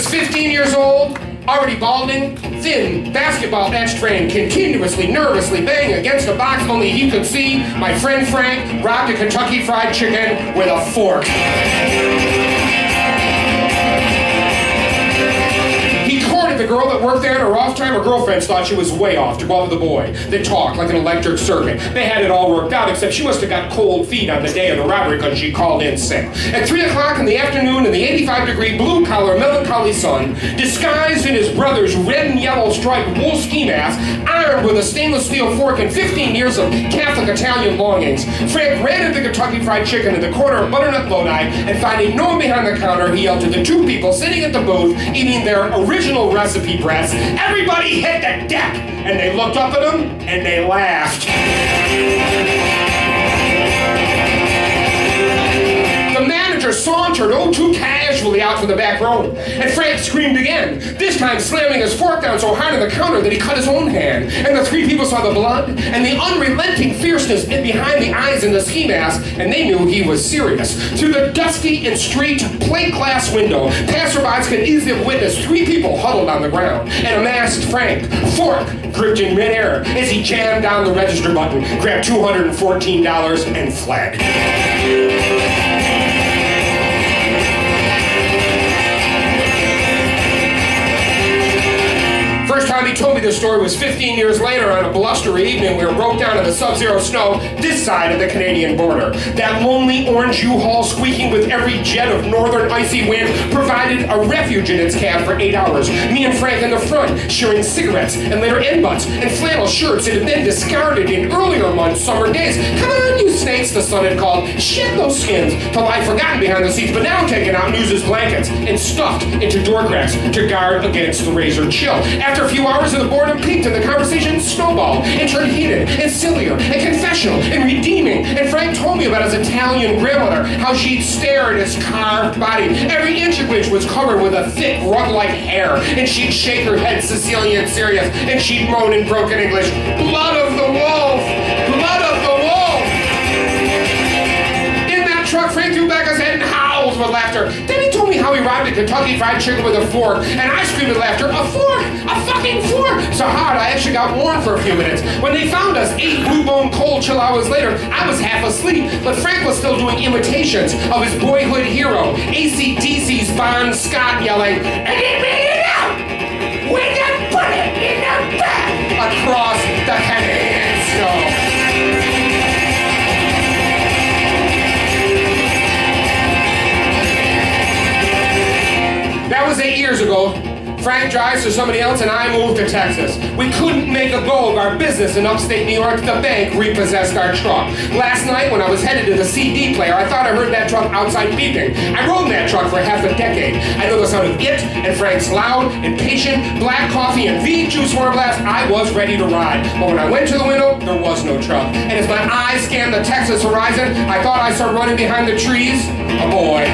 was 15 years old, already balding, thin, basketball-etched frame, continuously, nervously banging against a box only he could see. My friend Frank robbed a Kentucky Fried Chicken with a fork. The girl that worked there in her off time, her girlfriends thought she was way off to go out with the boy. They talked like an electric circuit. They had it all worked out, except she must have got cold feet on the day of the robbery because she called in sick. At 3 o'clock in the afternoon, in the 85-degree blue-collar melancholy sun, disguised in his brother's red and yellow striped wool ski mask, armed with a stainless steel fork and 15 years of Catholic Italian longings, Frank ran into the Kentucky Fried Chicken in the corner of Butternut Lodi, and finding no one behind the counter, he yelled to the two people sitting at the booth eating their original recipe breasts, "Everybody hit the deck!" And they looked up at him and they laughed. The manager sauntered oh too casually out from the back room, and Frank screamed again, this time slamming his fork down so hard on the counter that he cut his own hand. And the three people saw the blood and the unrelenting fierceness behind the eyes in the ski mask, and they knew he was serious. Through the dusty and streaked plate glass window, passerbys could easily have witnessed three people huddled on the ground, and a masked Frank, fork gripped in midair as he jammed down the register button, grabbed $214 and fled. First time he told me this story was 15 years later on a blustery evening. We were broke down in the sub-zero snow this side of the Canadian border. That lonely orange U-Haul squeaking with every jet of northern icy wind provided a refuge in its cab for 8 hours. Me and Frank in the front, sharing cigarettes and later end butts and flannel shirts that had been discarded in earlier months' summer days. Come on, you snakes, the sun had called. Shed those skins to lie forgotten behind the seats, but now taken out news as blankets and stuffed into door cracks to guard against the razor chill. After a few hours of the boredom peaked and the conversation snowballed and turned heated and sillier and confessional and redeeming. And Frank told me about his Italian grandmother, how she'd stare at his carved body, every inch of which was covered with a thick rug-like hair, and she'd shake her head Sicilian serious, and she'd moan in broken English, "Blood of the wolf! Blood of the wolf!" In that truck, Frank threw back his head and howled with laughter. Then he told me how he robbed a Kentucky Fried Chicken with a fork, and I screamed with laughter, "A fork! A fucking fork!" So hard I actually got warm for a few minutes. When they found us 8 blue bone cold chill hours later, I was half asleep, but Frank was still doing imitations of his boyhood hero, AC/DC's Bon Scott, yelling, "And he made it out with a bullet in the back!" across the Canadian snow. That was 8 years ago. Frank drives to somebody else and I moved to Texas. We couldn't make a go of our business in upstate New York. The bank repossessed our truck. Last night when I was headed to the CD player, I thought I heard that truck outside beeping. I rode that truck for half a decade. I know the sound of it and Frank's loud, impatient, black coffee and V juice horn blast. I was ready to ride. But when I went to the window, there was no truck. And as my eyes scanned the Texas horizon, I thought I saw running behind the trees a boy.